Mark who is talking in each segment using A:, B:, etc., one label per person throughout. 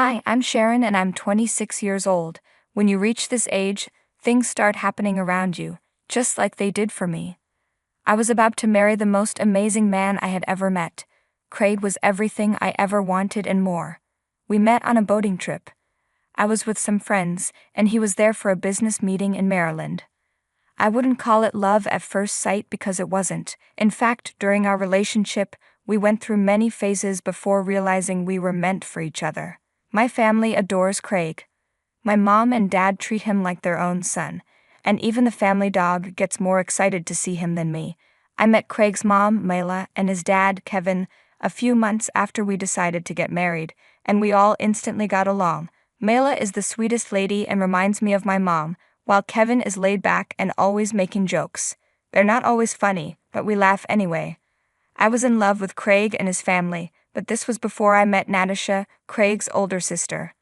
A: Hi, I'm Sharon and I'm 26 years old. When you reach this age, things start happening around you, just like they did for me. I was about to marry the most amazing man I had ever met. Craig was everything I ever wanted and more. We met on a boating trip. I was with some friends, and he was there for a business meeting in Maryland. I wouldn't call it love at first sight because it wasn't. In fact, during our relationship, we went through many phases before realizing we were meant for each other. My family adores Craig. My mom and dad treat him like their own son, and even the family dog gets more excited to see him than me. I met Craig's mom, Mayla, and his dad, Kevin, a few months after we decided to get married, and we all instantly got along. Mayla is the sweetest lady and reminds me of my mom, while Kevin is laid back and always making jokes. They're not always funny, but we laugh anyway. I was in love with Craig and his family, but this was before I met Natasha, Craig's older sister.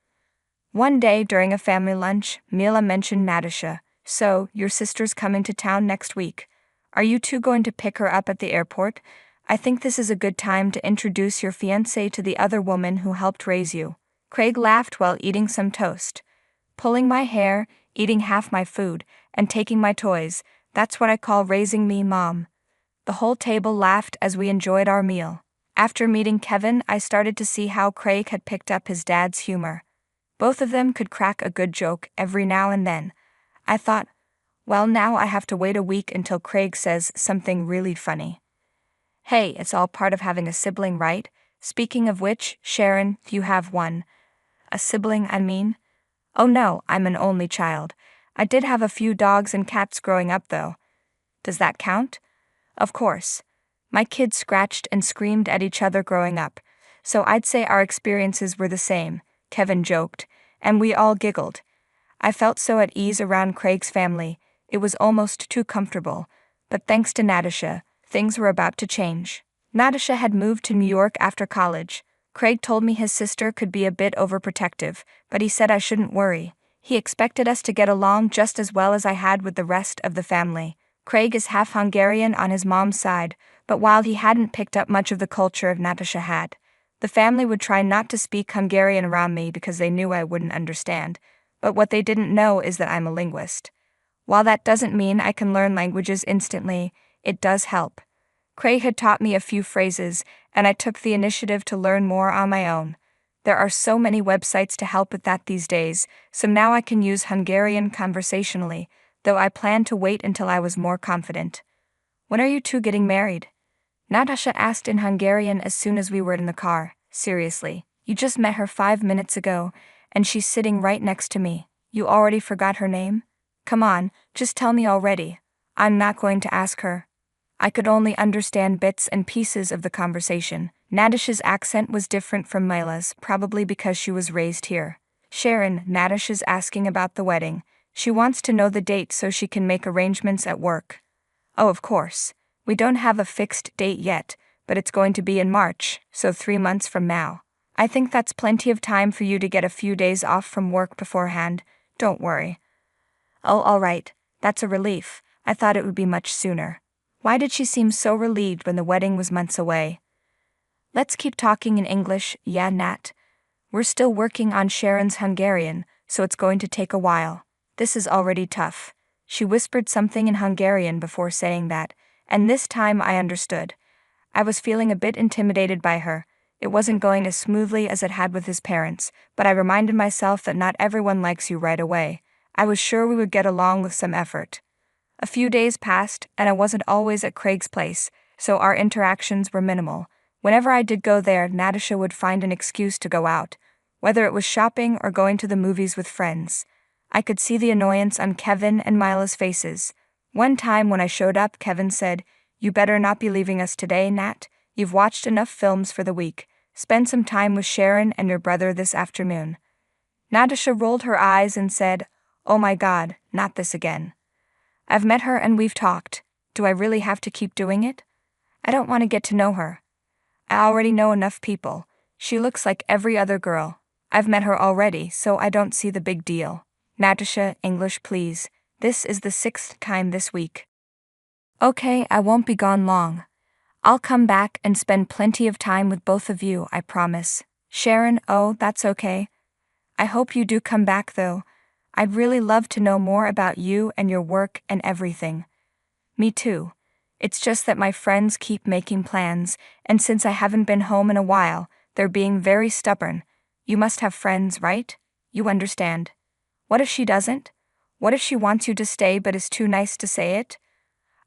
A: One day during a family lunch, Mila mentioned Natasha. "So, your sister's coming to town next week. Are you two going to pick her up at the airport? I think this is a good time to introduce your fiancé to the other woman who helped raise you." Craig laughed while eating some toast. "Pulling my hair, eating half my food, and taking my toys, that's what I call raising me, Mom." The whole table laughed as we enjoyed our meal. After meeting Kevin, I started to see how Craig had picked up his dad's humor. Both of them could crack a good joke every now and then. I thought, well, now I have to wait a week until Craig says something really funny. Hey, it's all part of having a sibling, right? Speaking of which, Sharon, you have one. A sibling, I mean? Oh no, I'm an only child. I did have a few dogs and cats growing up though. Does that count? Of course. My kids scratched and screamed at each other growing up, so I'd say our experiences were the same, Kevin joked, and we all giggled. I felt so at ease around Craig's family, it was almost too comfortable, but thanks to Natasha, things were about to change. Natasha had moved to New York after college. Craig told me his sister could be a bit overprotective, but he said I shouldn't worry. He expected us to get along just as well as I had with the rest of the family. Craig is half Hungarian on his mom's side, but while he hadn't picked up much of the culture Natasha had, the family would try not to speak Hungarian around me because they knew I wouldn't understand, but what they didn't know is that I'm a linguist. While that doesn't mean I can learn languages instantly, it does help. Craig had taught me a few phrases, and I took the initiative to learn more on my own. There are so many websites to help with that these days, so now I can use Hungarian conversationally, though I plan to wait until I was more confident. "When are you two getting married?" Natasha asked in Hungarian as soon as we were in the car. "Seriously, you just met her 5 minutes ago, and she's sitting right next to me. You already forgot her name? Come on, just tell me already. I'm not going to ask her." I could only understand bits and pieces of the conversation. Natasha's accent was different from Mayla's, probably because she was raised here. "Sharon, Natasha's asking about the wedding. She wants to know the date so she can make arrangements at work." "Oh, of course. We don't have a fixed date yet, but it's going to be in March, so 3 months from now. I think that's plenty of time for you to get a few days off from work beforehand. Don't worry." "Oh, all right. That's a relief. I thought it would be much sooner." Why did she seem so relieved when the wedding was months away? "Let's keep talking in English, yeah, Nat? We're still working on Sharon's Hungarian, so it's going to take a while. This is already tough." She whispered something in Hungarian before saying that, and this time I understood. I was feeling a bit intimidated by her. It wasn't going as smoothly as it had with his parents, but I reminded myself that not everyone likes you right away. I was sure we would get along with some effort. A few days passed, and I wasn't always at Craig's place, so our interactions were minimal. Whenever I did go there, Natasha would find an excuse to go out, whether it was shopping or going to the movies with friends. I could see the annoyance on Kevin and Mila's faces. One time when I showed up, Kevin said, "You better not be leaving us today, Nat. You've watched enough films for the week. Spend some time with Sharon and your brother this afternoon." Natasha rolled her eyes and said, "Oh my God, not this again. I've met her and we've talked. Do I really have to keep doing it? I don't want to get to know her. I already know enough people. She looks like every other girl. I've met her already, so I don't see the big deal. Natasha, English please. This is the 6th time this week." "Okay, I won't be gone long. I'll come back and spend plenty of time with both of you, I promise." "Sharon, oh, that's okay. I hope you do come back though. I'd really love to know more about you and your work and everything. Me too. It's just that my friends keep making plans, and since I haven't been home in a while, they're being very stubborn. You must have friends, right? You understand. What if she doesn't? What if she wants you to stay but is too nice to say it?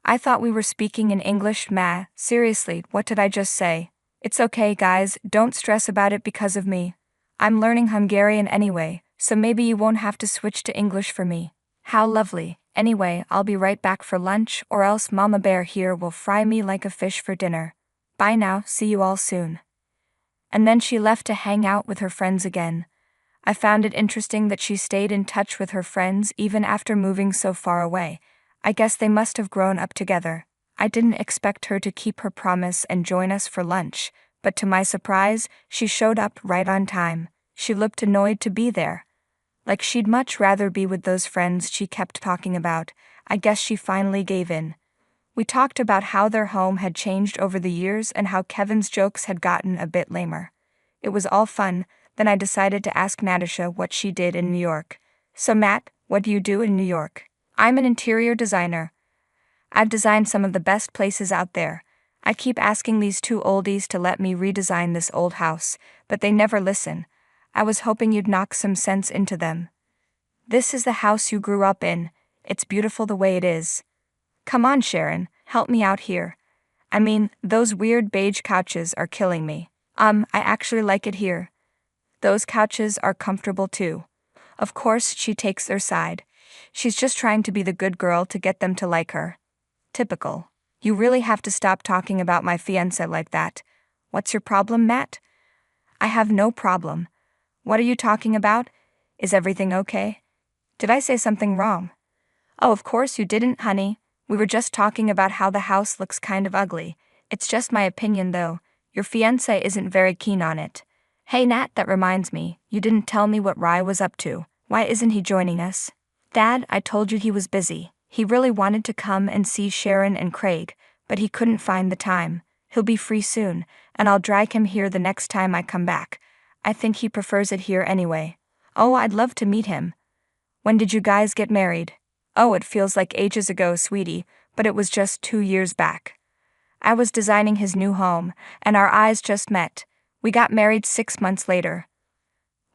A: I thought we were speaking in English, ma. Seriously, what did I just say? It's okay, guys, don't stress about it because of me. I'm learning Hungarian anyway, so maybe you won't have to switch to English for me. How lovely. Anyway, I'll be right back for lunch, or else Mama Bear here will fry me like a fish for dinner. Bye now, see you all soon. And then she left to hang out with her friends again. I found it interesting that she stayed in touch with her friends even after moving so far away. I guess they must have grown up together. I didn't expect her to keep her promise and join us for lunch, but to my surprise, she showed up right on time. She looked annoyed to be there. Like she'd much rather be with those friends she kept talking about. I guess she finally gave in. We talked about how their home had changed over the years and how Kevin's jokes had gotten a bit lamer. It was all fun. Then I decided to ask Natasha what she did in New York. So Matt, what do you do in New York? I'm an interior designer. I've designed some of the best places out there. I keep asking these two oldies to let me redesign this old house, but they never listen. I was hoping you'd knock some sense into them. This is the house you grew up in. It's beautiful the way it is. Come on, Sharon, help me out here. I mean, those weird beige couches are killing me. I actually like it here. Those couches are comfortable too. Of course, she takes their side. She's just trying to be the good girl to get them to like her. Typical. You really have to stop talking about my fiancé like that. What's your problem, Matt? I have no problem. What are you talking about? Is everything okay? Did I say something wrong? Oh, of course you didn't, honey. We were just talking about how the house looks kind of ugly. It's just my opinion, though. Your fiancé isn't very keen on it. Hey Nat, that reminds me, you didn't tell me what Rye was up to. Why isn't he joining us? Dad, I told you he was busy. He really wanted to come and see Sharon and Craig, but he couldn't find the time. He'll be free soon, and I'll drag him here the next time I come back. I think he prefers it here anyway. Oh, I'd love to meet him. When did you guys get married? Oh, it feels like ages ago, sweetie, but it was just 2 years back. I was designing his new home, and our eyes just met. We got married 6 months later.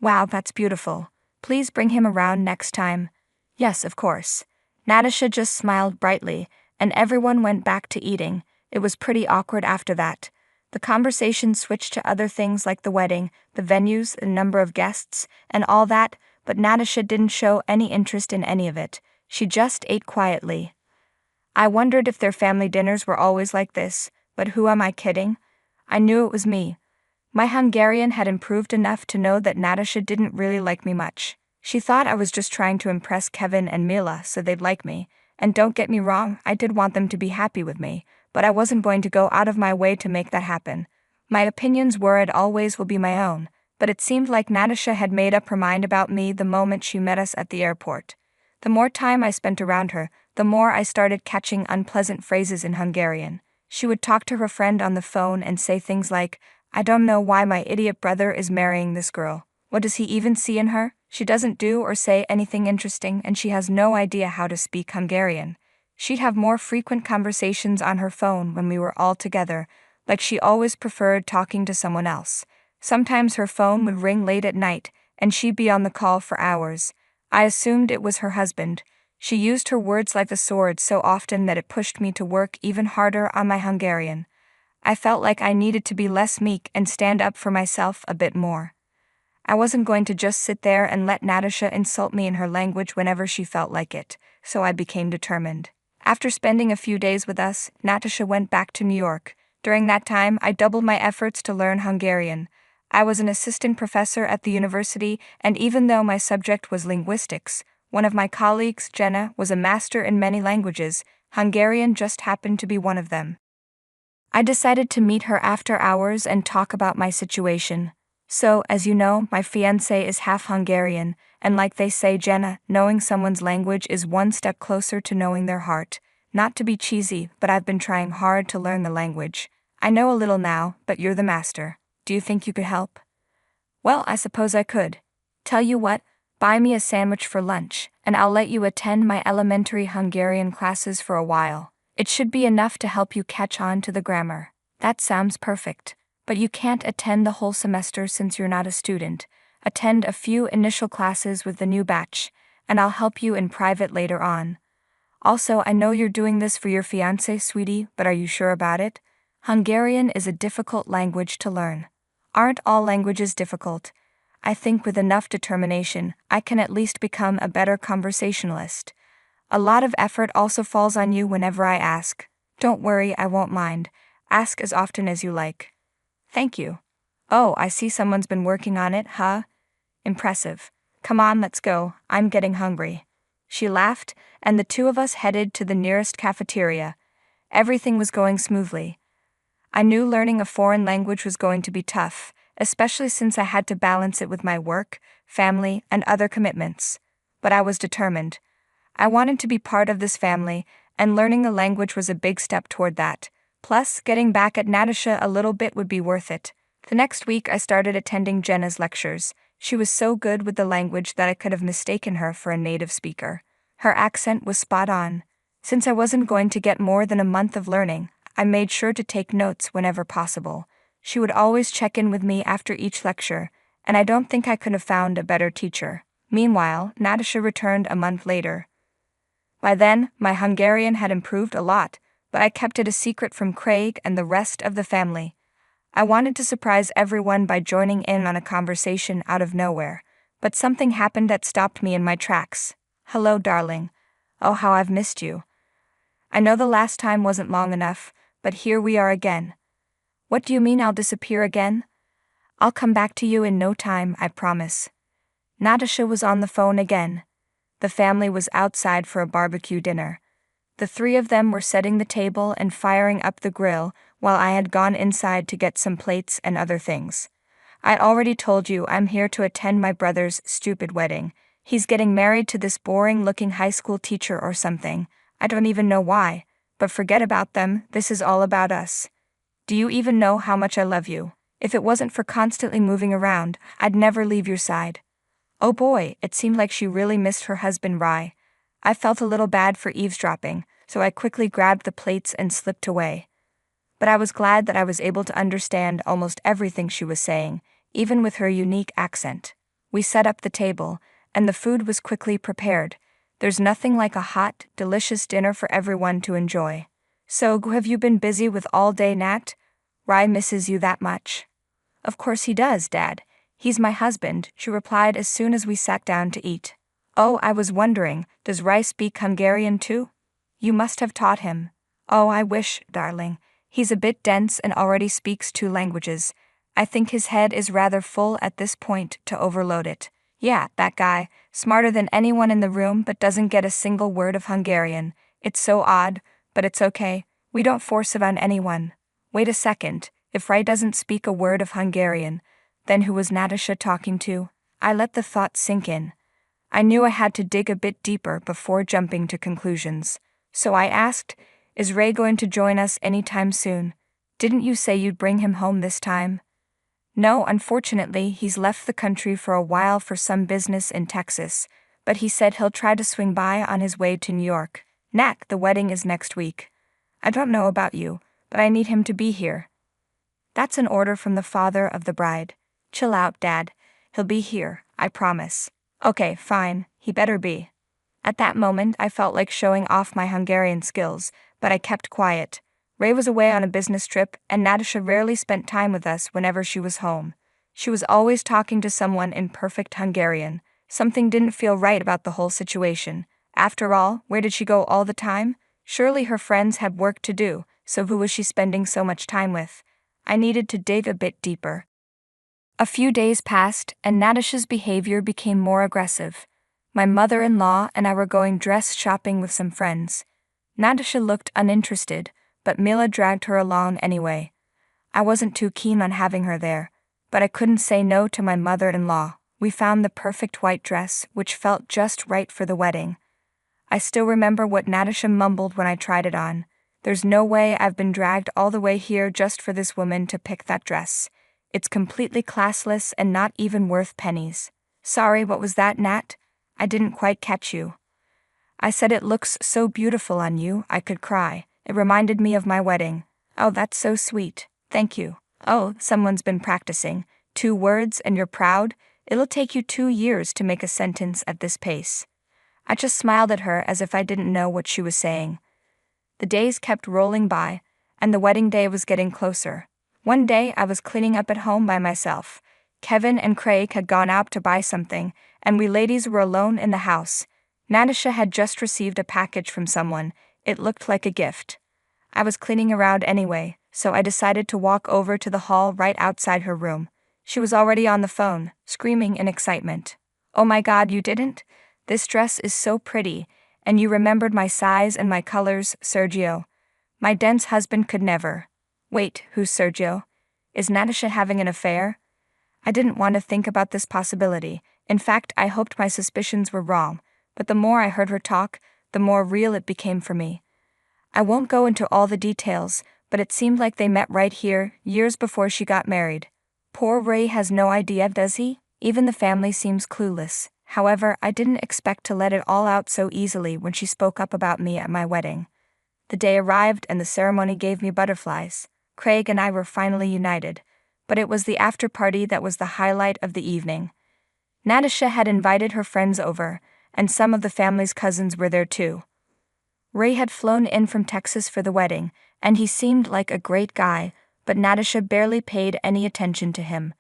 A: Wow, that's beautiful. Please bring him around next time. Yes, of course. Natasha just smiled brightly, and everyone went back to eating. It was pretty awkward after that. The conversation switched to other things like the wedding, the venues, the number of guests, and all that, but Natasha didn't show any interest in any of it. She just ate quietly. I wondered if their family dinners were always like this, but who am I kidding? I knew it was me. My Hungarian had improved enough to know that Natasha didn't really like me much. She thought I was just trying to impress Kevin and Mila so they'd like me. And don't get me wrong, I did want them to be happy with me, but I wasn't going to go out of my way to make that happen. My opinions were and always will be my own, but it seemed like Natasha had made up her mind about me the moment she met us at the airport. The more time I spent around her, the more I started catching unpleasant phrases in Hungarian. She would talk to her friend on the phone and say things like, I don't know why my idiot brother is marrying this girl. What does he even see in her? She doesn't do or say anything interesting and she has no idea how to speak Hungarian. She'd have more frequent conversations on her phone when we were all together, like she always preferred talking to someone else. Sometimes her phone would ring late at night, and she'd be on the call for hours. I assumed it was her husband. She used her words like a sword so often that it pushed me to work even harder on my Hungarian. I felt like I needed to be less meek and stand up for myself a bit more. I wasn't going to just sit there and let Natasha insult me in her language whenever she felt like it, so I became determined. After spending a few days with us, Natasha went back to New York. During that time, I doubled my efforts to learn Hungarian. I was an assistant professor at the university, and even though my subject was linguistics, one of my colleagues, Jenna, was a master in many languages. Hungarian just happened to be one of them. I decided to meet her after hours and talk about my situation. So, as you know, my fiancé is half Hungarian, and like they say, Jenna, knowing someone's language is one step closer to knowing their heart. Not to be cheesy, but I've been trying hard to learn the language. I know a little now, but you're the master. Do you think you could help? Well, I suppose I could. Tell you what, buy me a sandwich for lunch, and I'll let you attend my elementary Hungarian classes for a while. It should be enough to help you catch on to the grammar. That sounds perfect. But you can't attend the whole semester since you're not a student. Attend a few initial classes with the new batch, and I'll help you in private later on. Also, I know you're doing this for your fiancé, sweetie, but are you sure about it? Hungarian is a difficult language to learn. Aren't all languages difficult? I think with enough determination, I can at least become a better conversationalist. A lot of effort also falls on you whenever I ask. Don't worry, I won't mind. Ask as often as you like. Thank you. Oh, I see someone's been working on it, huh? Impressive. Come on, let's go. I'm getting hungry. She laughed, and the two of us headed to the nearest cafeteria. Everything was going smoothly. I knew learning a foreign language was going to be tough, especially since I had to balance it with my work, family, and other commitments. But I was determined. I wanted to be part of this family, and learning the language was a big step toward that. Plus, getting back at Natasha a little bit would be worth it. The next week I started attending Jenna's lectures. She was so good with the language that I could have mistaken her for a native speaker. Her accent was spot on. Since I wasn't going to get more than a month of learning, I made sure to take notes whenever possible. She would always check in with me after each lecture, and I don't think I could have found a better teacher. Meanwhile, Natasha returned a month later. By then, my Hungarian had improved a lot, but I kept it a secret from Craig and the rest of the family. I wanted to surprise everyone by joining in on a conversation out of nowhere, but something happened that stopped me in my tracks. Hello, darling. Oh, how I've missed you. I know the last time wasn't long enough, but here we are again. What do you mean I'll disappear again? I'll come back to you in no time, I promise. Natasha was on the phone again. The family was outside for a barbecue dinner. The three of them were setting the table and firing up the grill, while I had gone inside to get some plates and other things. I already told you I'm here to attend my brother's stupid wedding. He's getting married to this boring-looking high school teacher or something. I don't even know why. But forget about them, this is all about us. Do you even know how much I love you? If it wasn't for constantly moving around, I'd never leave your side. Oh boy, it seemed like she really missed her husband Rai. I felt a little bad for eavesdropping, so I quickly grabbed the plates and slipped away. But I was glad that I was able to understand almost everything she was saying, even with her unique accent. We set up the table, and the food was quickly prepared. There's nothing like a hot, delicious dinner for everyone to enjoy. So, have you been busy with all day, Nat? Rai misses you that much? Of course he does, Dad. He's my husband, she replied as soon as we sat down to eat. Oh, I was wondering, does Rai speak Hungarian too? You must have taught him. Oh, I wish, darling. He's a bit dense and already speaks 2 languages. I think his head is rather full at this point to overload it. Yeah, that guy, smarter than anyone in the room but doesn't get a single word of Hungarian. It's so odd, but it's okay. We don't force it on anyone. Wait a second, if Rai doesn't speak a word of Hungarian, then who was Natasha talking to? I let the thought sink in. I knew I had to dig a bit deeper before jumping to conclusions. So I asked, is Rai going to join us anytime soon? Didn't you say you'd bring him home this time? No, unfortunately, he's left the country for a while for some business in Texas, but he said he'll try to swing by on his way to New York. Nat, the wedding is next week. I don't know about you, but I need him to be here. That's an order from the father of the bride. Chill out, Dad. He'll be here, I promise. Okay, fine, he better be. At that moment, I felt like showing off my Hungarian skills, but I kept quiet. Rai was away on a business trip, and Natasha rarely spent time with us whenever she was home. She was always talking to someone in perfect Hungarian. Something didn't feel right about the whole situation. After all, where did she go all the time? Surely her friends had work to do, so who was she spending so much time with? I needed to dig a bit deeper. A few days passed, and Natasha's behavior became more aggressive. My mother-in-law and I were going dress shopping with some friends. Natasha looked uninterested, but Mila dragged her along anyway. I wasn't too keen on having her there, but I couldn't say no to my mother-in-law. We found the perfect white dress, which felt just right for the wedding. I still remember what Natasha mumbled when I tried it on. There's no way I've been dragged all the way here just for this woman to pick that dress. It's completely classless and not even worth pennies. Sorry, what was that, Nat? I didn't quite catch you. I said it looks so beautiful on you, I could cry. It reminded me of my wedding. Oh, that's so sweet. Thank you. Oh, someone's been practicing. 2 words and you're proud? It'll take you 2 years to make a sentence at this pace. I just smiled at her as if I didn't know what she was saying. The days kept rolling by, and the wedding day was getting closer. One day I was cleaning up at home by myself. Kevin and Craig had gone out to buy something, and we ladies were alone in the house. Natasha had just received a package from someone. It looked like a gift. I was cleaning around anyway, so I decided to walk over to the hall right outside her room. She was already on the phone, screaming in excitement. Oh my God, you didn't? This dress is so pretty, and you remembered my size and my colors, Sergio. My dense husband could never. Wait, who's Sergio? Is Natasha having an affair? I didn't want to think about this possibility. In fact, I hoped my suspicions were wrong, but the more I heard her talk, the more real it became for me. I won't go into all the details, but it seemed like they met right here, years before she got married. Poor Ray has no idea, does he? Even the family seems clueless. However, I didn't expect to let it all out so easily when she spoke up about me at my wedding. The day arrived and the ceremony gave me butterflies. Craig and I were finally united, but it was the after party that was the highlight of the evening. Natasha had invited her friends over, and some of the family's cousins were there too. Ray had flown in from Texas for the wedding, and he seemed like a great guy, but Natasha barely paid any attention to him.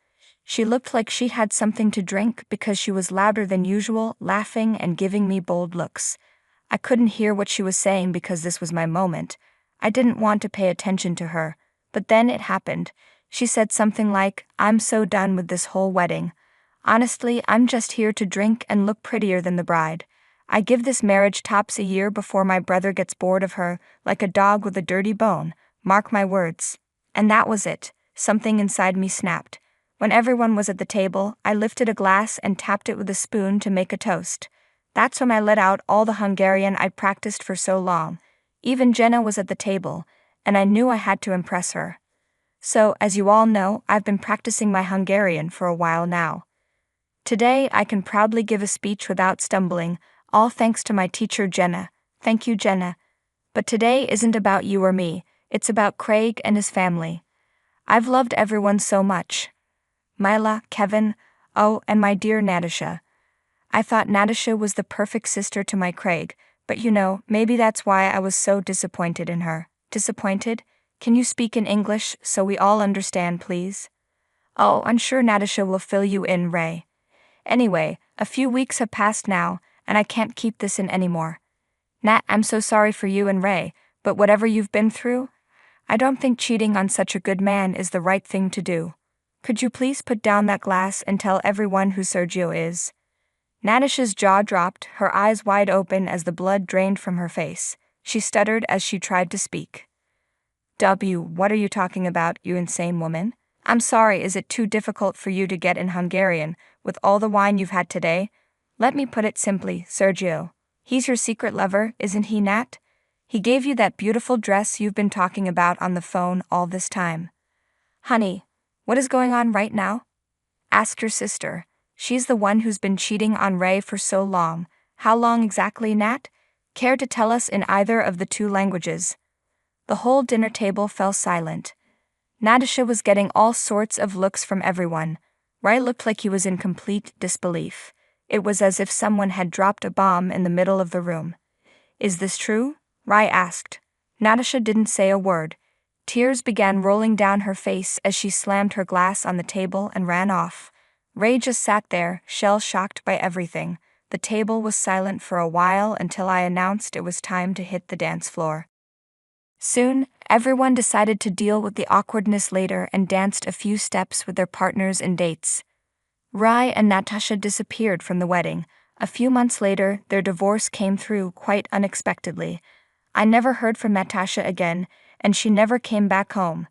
A: She looked like she had something to drink because she was louder than usual, laughing and giving me bold looks. I couldn't hear what she was saying because this was my moment. I didn't want to pay attention to her, but then it happened. She said something like, "I'm so done with this whole wedding. Honestly, I'm just here to drink and look prettier than the bride. I give this marriage tops a year before my brother gets bored of her, like a dog with a dirty bone. Mark my words." And that was it. Something inside me snapped. When everyone was at the table, I lifted a glass and tapped it with a spoon to make a toast. That's when I let out all the Hungarian I'd practiced for so long. Even Jenna was at the table, and I knew I had to impress her. So, as you all know, I've been practicing my Hungarian for a while now. Today, I can proudly give a speech without stumbling, all thanks to my teacher Jenna. Thank you, Jenna. But today isn't about you or me, it's about Craig and his family. I've loved everyone so much. Mila, Kevin, oh, and my dear Natasha. I thought Natasha was the perfect sister to my Craig, but maybe that's why I was so disappointed in her. Disappointed? Can you speak in English so we all understand, please? Oh, I'm sure Natasha will fill you in, Ray. Anyway, a few weeks have passed now, and I can't keep this in anymore. Nat, I'm so sorry for you and Ray, but whatever you've been through, I don't think cheating on such a good man is the right thing to do. Could you please put down that glass and tell everyone who Sergio is? Natasha's jaw dropped, her eyes wide open as the blood drained from her face. She stuttered as she tried to speak. What are you talking about, you insane woman? I'm sorry, is it too difficult for you to get in Hungarian, with all the wine you've had today? Let me put it simply, Sergio. He's your secret lover, isn't he, Nat? He gave you that beautiful dress you've been talking about on the phone all this time. Honey, what is going on right now? Ask your sister. She's the one who's been cheating on Ray for so long. How long exactly, Nat? Care to tell us in either of the 2 languages? The whole dinner table fell silent. Natasha was getting all sorts of looks from everyone. Ray looked like he was in complete disbelief. It was as if someone had dropped a bomb in the middle of the room. Is this true? Ray asked. Natasha didn't say a word. Tears began rolling down her face as she slammed her glass on the table and ran off. Ray just sat there, shell-shocked by everything. The table was silent for a while until I announced it was time to hit the dance floor. Soon, everyone decided to deal with the awkwardness later and danced a few steps with their partners and dates. Ray and Natasha disappeared from the wedding. A few months later, their divorce came through quite unexpectedly. I never heard from Natasha again, and she never came back home.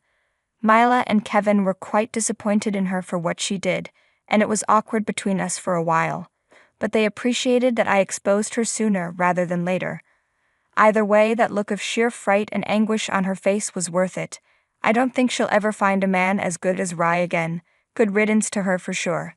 A: Mila and Kevin were quite disappointed in her for what she did, and it was awkward between us for a while. But they appreciated that I exposed her sooner rather than later. Either way, that look of sheer fright and anguish on her face was worth it. I don't think she'll ever find a man as good as Ray again. Good riddance to her for sure.